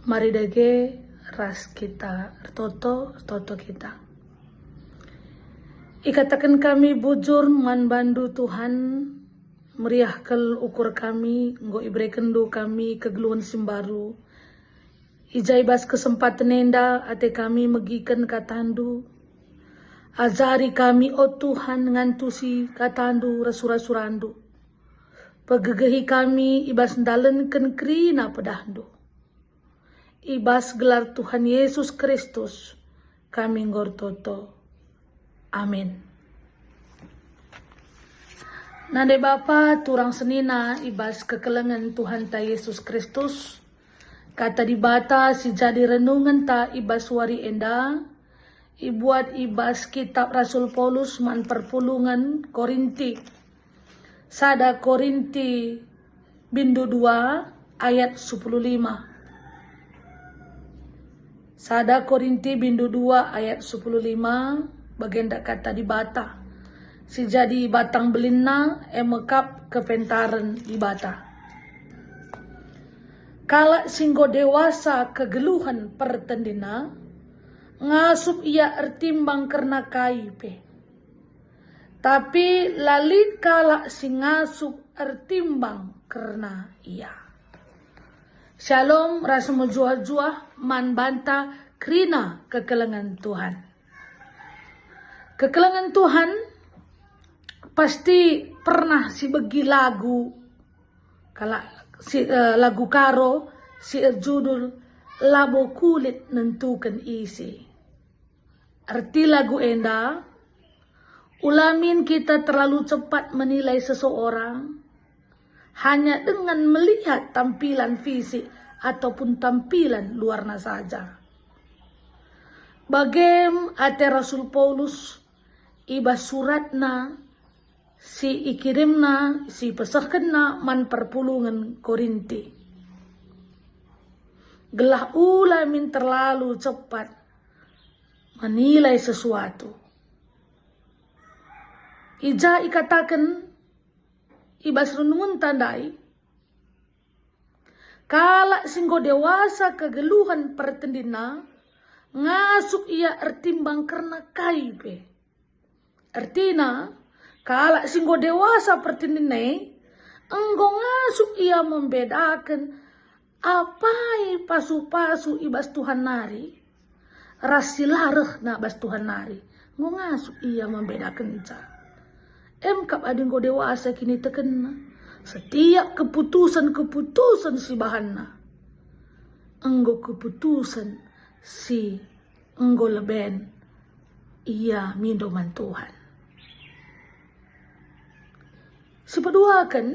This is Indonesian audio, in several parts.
Mari dage ras kita toto kita. Ikatakan kami bujur man bandu Tuhan, meriah kel ukur kami, nggo ibre kendo kami kegeluhan simbaru. Ijaibas kesempatan nenda ate kami megikan katandu. Azari kami o Tuhan ngantusi katandu rasura-surandu. Pegegehi kami ibas ndalenken krina pedahdu. Ibas gelar Tuhan Yesus Kristus kami ngortoto. Amin. Nande Bapa turang senina ibas kekelengan Tuhan ta Yesus Kristus. Kata dibata si jadi renungan ta ibas wari enda. Ibuat ibas kitab Rasul Paulus man perpulungan Korinti. Sada Korinti bindu 2 ayat 15. Sada Korinti bindu 2 ayat 15 bagenda kata dibata. Si jadi batang belina emekap kepentaran dibata. Kala singgo dewasa kegeluhan pertendina ngasup ia ertimbang karena kaipe. Tapi lalit kala singasup ertimbang karena ia. Shalom rasa menjuah-juah man banta krina kekelengan Tuhan. Kekelengan Tuhan pasti pernah si begi lagu kala si lagu karo si judul labo kulit nentukan isi. Arti lagu enda ulamin kita terlalu cepat menilai seseorang hanya dengan melihat tampilan fisik ataupun tampilan luarnya saja. Bagem ate Rasul Paulus iba suratna si ikirimna si pesahkenna man perpulungan Korinti. Gelah ulamin terlalu cepat menilai sesuatu. Ija ikatakan ibas renungan tandai. Kala singgo dewasa kegeluhan pertendina ngasuk ia ertimbang karena kaipe. Artina kala singgo dewasa pertendina enggo ngasuk ia membedakan apai pasu-pasu ibas Tuhan nari rasilareh na bas Tuhan nari ngo ngasuk ia membedakan ca. Kap ading go dewasa kini tekena. Setiap keputusan si bahanna. Enggo keputusan si enggo leben. Ia mindoman Tuhan. Sepaduakan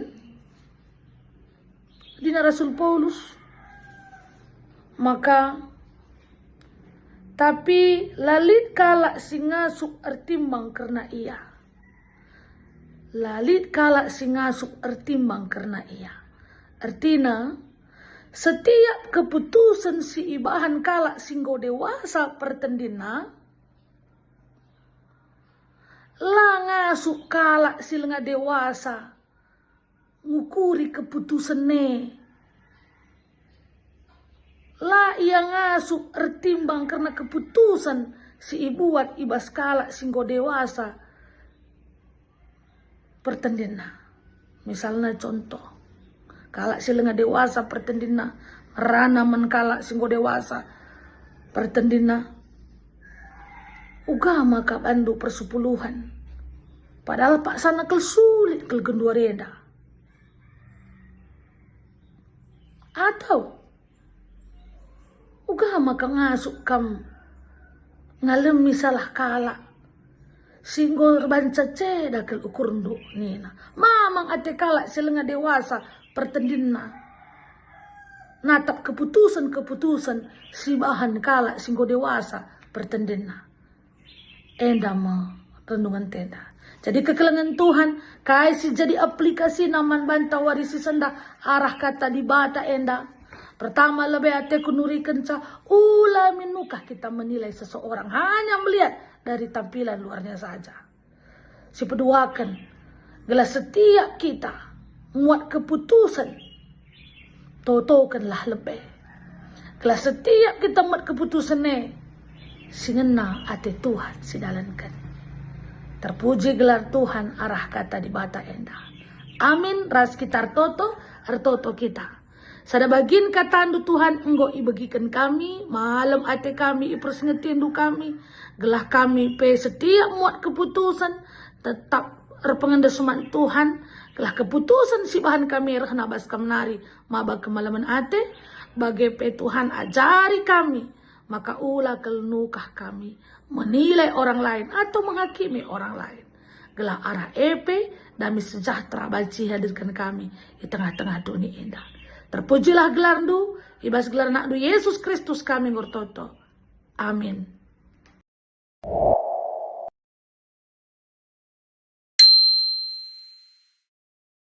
dina Rasul Paulus. Maka tapi lalit kala singasuk ertimbang karena ia. Lalit kala singasuk ertimbang karena ia. Artina, setiap keputusan si ibahan kala singgo dewasa pertendina, la ngasuk kala silenga dewasa, ngukuri keputusan ne. La ia ngasuk ertimbang karena keputusan si ibuat ibas kala singgo dewasa pertendina. Misalnya contoh, kala silenga dewasa pertendina, rana man kala singgo dewasa pertendina, ugama ka bandu persepuluhan. Padahal pak sana kel sulit kel gendua reda. Atau ugama ka ngasuk kam ngalem misalah kala singgo banca ceda kel ukurndo nina. Mamang ate kala selenga dewasa pertendina. Natap keputusan si bahan kala singgo dewasa pertendina. Enda ma renungan tenda. Jadi kekelengan Tuhan kai si jadi aplikasi naman banta warisi senda arah kata dibata enda. Pertama lebih ate kunuri kenca ula minukah kita menilai seseorang hanya melihat dari tampilan luarnya saja. Si peduakan gelas setiap kita muat keputusan totokanlah lebih. Gelah setiap kita buat keputusan singena ate Tuhan sidalankan. Terpuji gelar Tuhan arah kata di bata endah. Amin ras kita artoto kita. Sada bagin katandu Tuhan enggo ibagikan kami, malam ate kami ipersngetindu kami. Gelah kami pe setiap muat keputusan tetap repengendesuman Tuhan. Gelah keputusan si bahan kami rehnabas kamnari mabag kemalaman ate. Bagai pe Tuhan ajari kami, maka ulah kelnukah kami menilai orang lain atau menghakimi orang lain. Gelah arah epe dami sejahtera baci hadirkan kami di tengah-tengah dunia indah. Terpujilah gelar du, ibas gelar nak du Yesus Kristus kami ngurtoto. Amin.